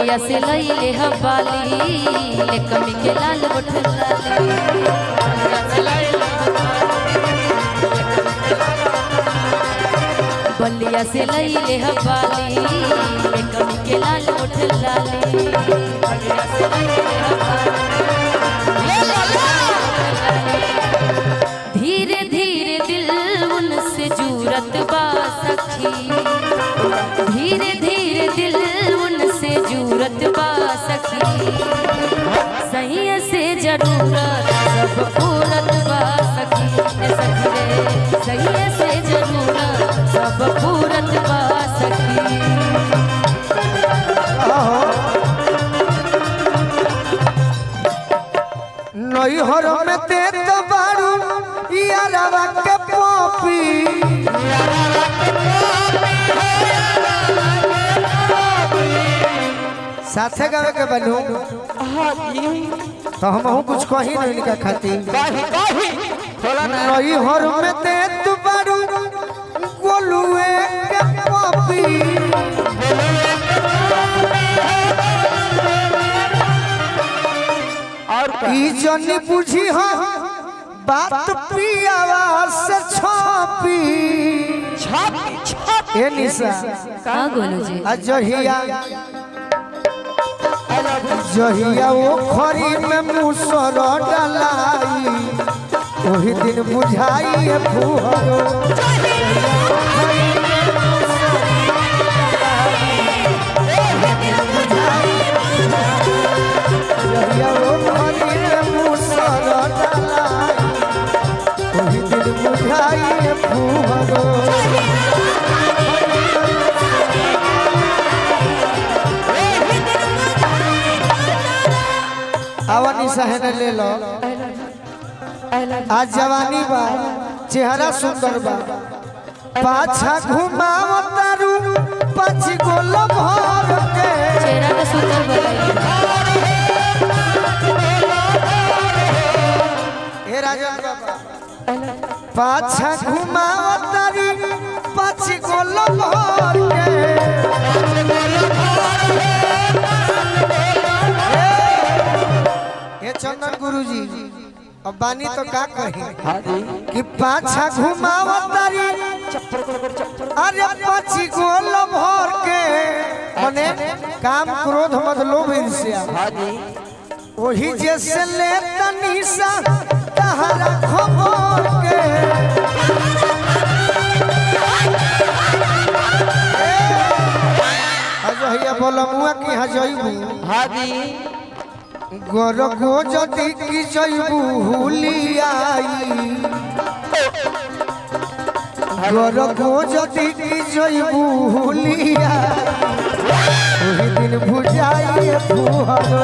बलिया से लईले हवाली ले कमी के लाल होठ लाली बलिया से लईले हवाली ले कमी के लाल होठ लाली बलिया से लईले हवाली धीरे धीरे दिल उनसे जुरत बा सखी धीरे धीरे दिल उनसे जुरत बा सखी सही से जरूरत सब पूरत बा सखी सखी रे सही से जरूरत सब पूरत बा सखी नैहर में ते तो बारू यारवा के पोपी साथे गावे के बनू तो हम कुछ कही नहीं इनका खातिर नैहर में ते तो बारू गोलुए के पोपी ई जनी बुझी हो बात पियावा से छपी ए निशा का गोलू जी अजहिया जहिया वो खरी में मुसर डलाई वही दिन बुझाई है फुहरो जहिया वो खरी में मुसर डलाई वही दिन बुझाई है फुहरो आवानी सहन ले लो आज जवानी बा चेहरा सुंदर बा पाछा घुमाव तारू पाछ गोल भर के चेहरा का सुंदर बताइए हे राजन बाबा पाछा घुमाव तारी पाछ गोल भर के चंदन गुरुजी अब बानी तो का कही कि पाछा घुमाव तारी अरे पाछी गोल भर के मने काम क्रोध मत लोभ ईर्ष्या वही जैसे ले तनीसा तहरा खबर के हजहिया बोलमुआ की हजइबू गोर को जदी की जइबू हुलियाई गोर को जदी की जइबू हुलियाई वही दिन बुझाई फुहरो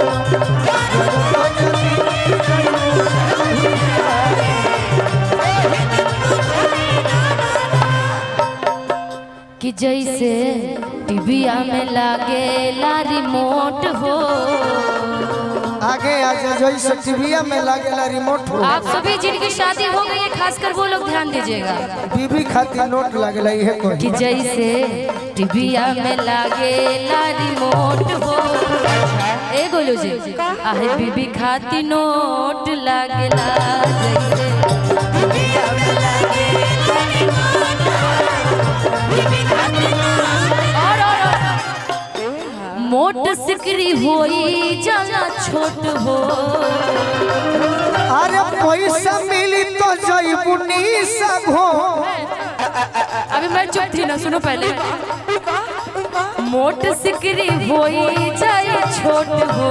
कि जैसे टीविया में लागेला रिमोट हो आगे आजा जैसे टीविया में लागेला रिमोट हो आप सभी जिनकी शादी हो गई है खासकर वो लोग ध्यान दीजिएगा बीबी खातिर नोट लागेला इहे कोई कि जैसे टीविया में लागेला रिमोट हो ए गोलू जी आहे बीबी खातिर नोट लागेला जैसे टीविया में लागेला रिमोट बीबी खातिर मोट सिकरी होई जना छोट हो अरे पैसा मिली तो जइबू निसा घो अभी मैं चुप थी ना सुनो पहले मोट सिकरी होई जाए छोट हो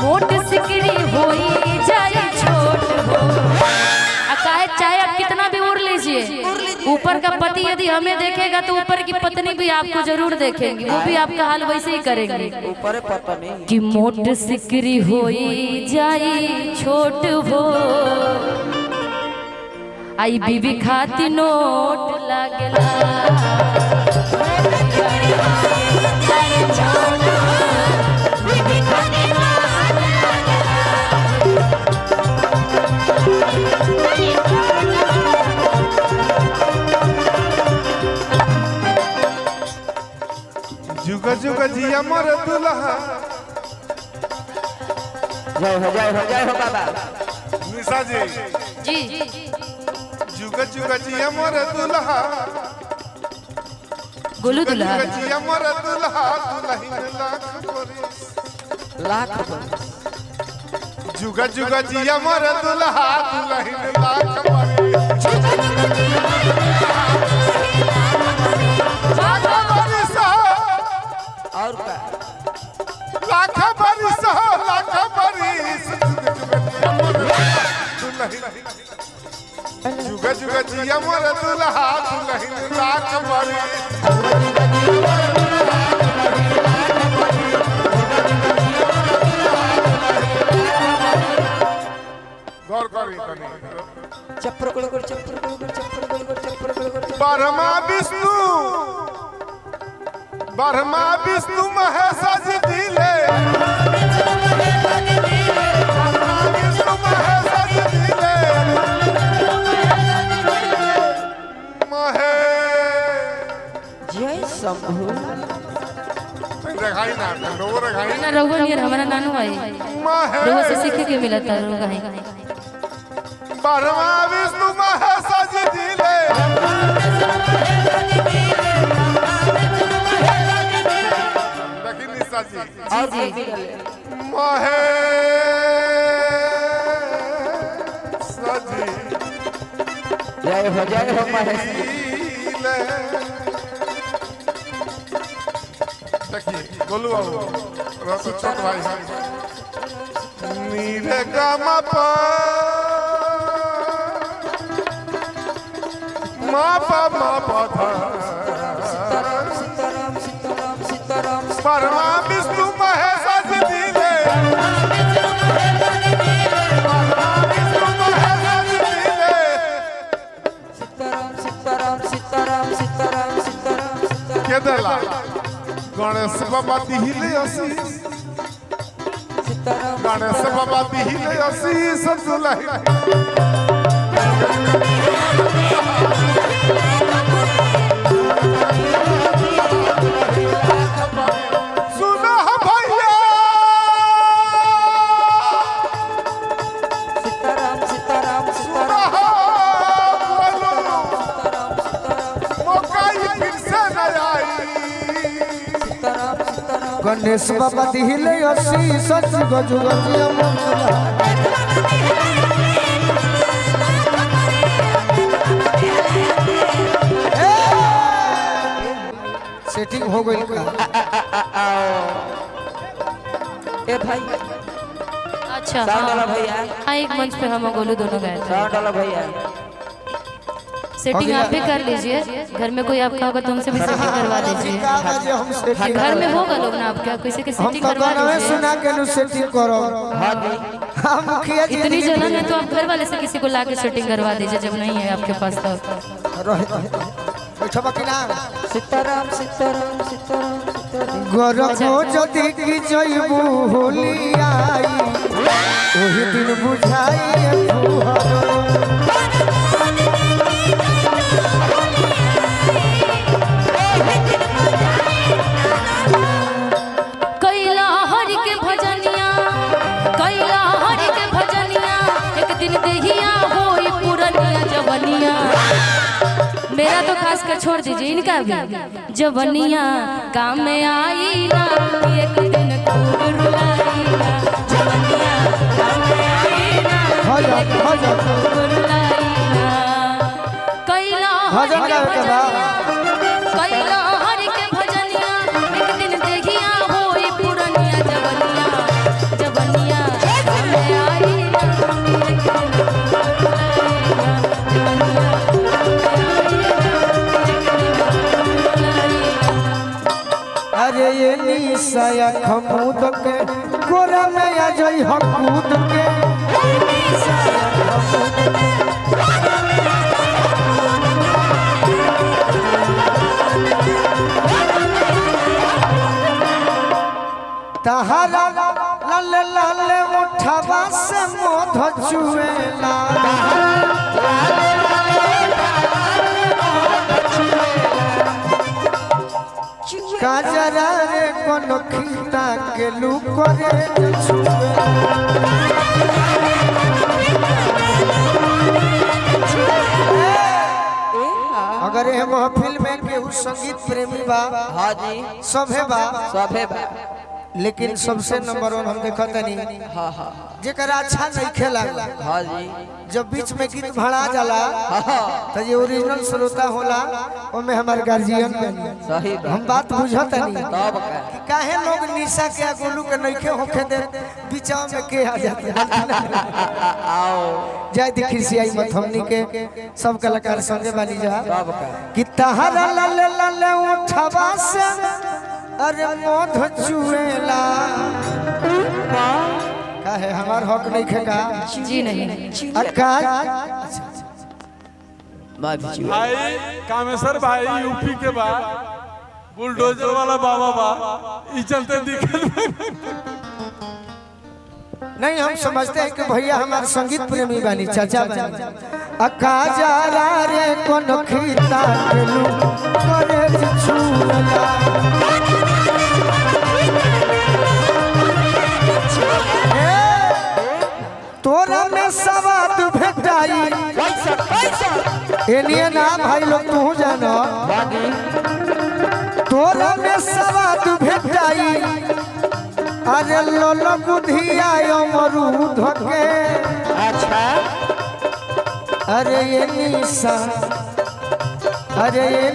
मोट सिकरी होई जाए छोट हो चाहे आप कितना भी उड़ लीजिए ऊपर का पति यदि हमें देखेगा तो ऊपर की पत्नी भी आपको जरूर देखेंगी वो भी आपका हाल वैसे ही करेंगे ऊपर पता नहीं कि मोट सिकरी होई जाई छोट हो आई बीबी खाती नोट लागला जुगल जुग जिया मोर दुल्हा जय हो बाबा। निशा जी जी जुग जुग जिया मोर दुल्हा गोलू दुल्हा जुग जिया मोर दुल्हा दुल्हिन लाख बरिस जुग जुग जिया मोर दुल्हा दुल्हिन लाख बरिस और का लाख बरिस जुग जुग जिया मोर दुल्हा दुल्हिन लाख बरिस गौर करी तनी चप्पर कोड़ ब्रह्मा विष्णु महेश जी दिले जय शंभु रेखाई ना रेखाई ना रघुआ नियर हमारा नानू भाई रघुआ से सीखे के मिला था रघुआ है ब्रह्मा विष्णु महेश जी दिले देखी निशा जी जी महेश जी जय हो महेश दिले देखिए गोलू बाबू तो छोट भाई है नीरे गामा पा सीताराम परमा विष्णु महेश जी दिले सीताराम के देला गणेश बाबा दिहिले आशीष गणेश बाबा दिहिले आशीष दुल्हिन सुना भैया सीताराम सुना बोलो मौका ही फिर से न आई गणेश बाबा दिहिले आशीष जुग जुग जिया मोर दुल्हा सेटिंग हो गई का ए भाई अच्छा साउंड वाला भैया हाँ एक मंच पे हम और गोलू दोनों गए थे साउंड वाला भैया सेटिंग आप भी कर लीजिए घर में कोई आपका होगा तो हमसे भी सेटिंग करवा दीजिए हम सेटिंग घर में होगा लोग ना आपका किसी की हम सेटिंग तो करवा गाना दीजिए सुना के नु सेटिंग करो हां जी हम मुखिया जी इतनी जलन है तो आप घर वाले से किसी को लाके सेटिंग करवा दीजिए जब नहीं है आपके पास तो बैठो बाकी ना सीताराम गरबो जदी की जइबू होली आई ओही दिन बुझाई फुहरो कैला हरि के भजनिया एक दिन देहिया होई पुरनिया जवनिया मेरा तो खास कर छोड़ दीजिए इनका भी जवनिया काम में आई ना एक दिन खूब रुलाई ना जवनिया काम में आई ना एक दिन खूब रुलाई ना कैला भजन गावे के बा कैला हरि के भजनिया एक दिन देहिया होई पुरनिया जवनिया काम में आई ना एक दिन खूब अरे ये निसाया खमूद के गोरा में आ जाई हकूद के तहरा लाल लाल उठवा से मोध चुएला काजरा रे कोन खीता के लू करे छुए अगर ये महफिल में केहू संगीत प्रेमी बा हाँ जी सभे बा सभे बा लेकिन सबसे नंबर 1 हम देखत नहीं हाँ हाँ जेकरा अच्छा नहीं खेला हाँ जी जब बीच में गीत भड़ा जाला हाँ तो ये ओरिजिनल श्रोता होला ओमे हमार गार्जियन बनी सही हम बात बुझत नहीं तब का कि काहे लोग निशा के गोलू के नइखे होखे दे बीचाव में के आ जाते आओ जय दिखिसियाई मत हमनी के सब कलाकार संगे बानी जा तब का कि तहरा लले लले उठवा से अरे मोध चुएला काहे हमार हक नहीं खेका जी नहीं अकाज भाई कामेश्वर भाई यूपी के बाद बुलडोजर वाला बाबा बा ई चलते दिक्कत नहीं हम समझते हैं कि भैया हमारे संगीत प्रेमी बानी चाचा बानी अकाजा रे कोन खीता के लू करे छुला तोरा में सवाद भेटाई एनिए ना भाई लोग तू जानो तोरा में सवाद भेटाई अरे लोलो बुधिया अमरूद के अच्छा अरे ये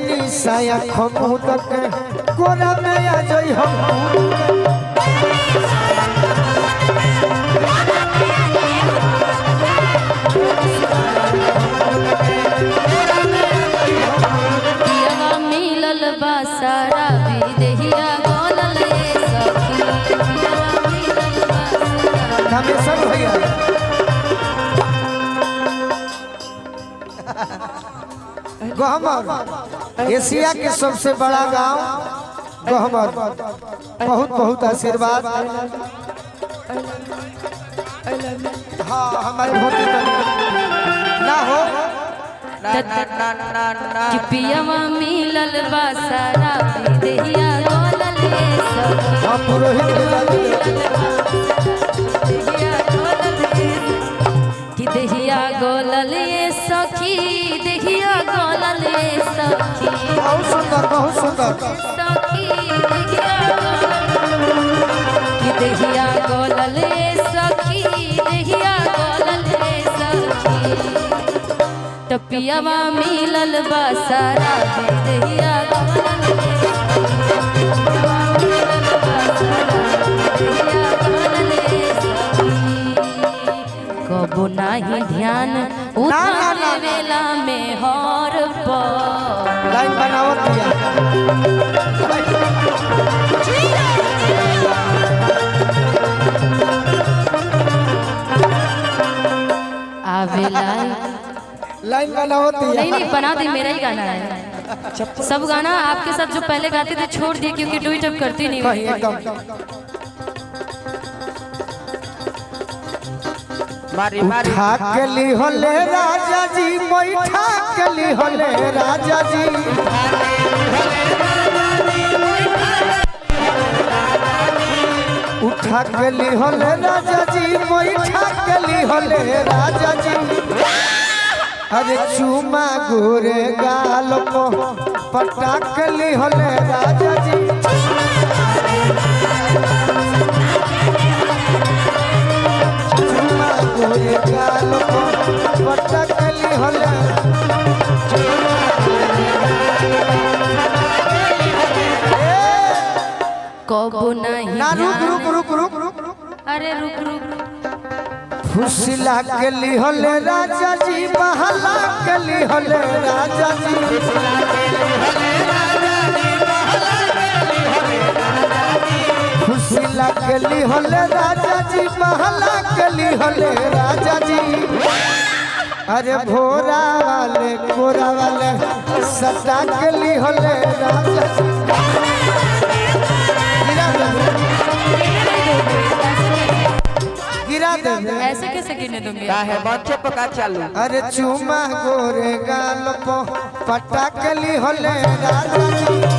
निशा या खमुद के कोरा में आ जाई हम पियवा मिलल बा सारा विदेहिया गोलल ये सखी पियवा मिलल बा सारा हमें सब भैया गहमर एशिया के सबसे बड़ा गांव गहमर बहुत बहुत आशीर्वाद हाँ हमारे होते ना हो कि पियवा मिलल बा सारा विदेहिया गोलल ये सखी हम पुरोहित के जाते देहिया गोलल ये कि देहिया गोलल ये सखी देहिया गोलल ये सखी बहुत सुंदर सखी देहिया कि देहिया गोलल ये सखी देहिया गोलल ये सखी तो पियवा मिलल बा सारा देहिया गोलल ये पियवा मिलल बा सारा देहिया गोलल ये सखी कबो नाही ध्यान उतारे वेला में हर पर लाइन बनावत दिया आवेला लाइन बनावत दिया नहीं बना दी मेरा ही गाना है सब गाना आपके साथ जो पहले गाते थे छोड़ दिए क्योंकि डुइट अब करती नहीं कहीं हूँ। एकदम मारी मारी उठा के ली होले राजा जी बैठा के ली होले राजा जी उठा के ली होले राजा जी बैठा के ली होले राजा जी अरे चुमा गोरे गाल को पटा के ली होले राजा जी चुमा गोरे गाल को पटा के ली होले कबो नहीं ना रुक ध्यान- रुक रुक रुक रुक रुक अरे रुक रुक फुसला के ली होले राजा जी बहला के ली होले राजा जी फुसला के ली होले राजा जी बहला के ली होले राजा जी अरे भोरा वाले कोरा वाले सटा के ली होले राजा जी गिरा दे ऐसे कैसे गिरने दूंगी का है मंचे पका चालू अरे चुमा गोरे गाल पो पटा के ली होले राजा जी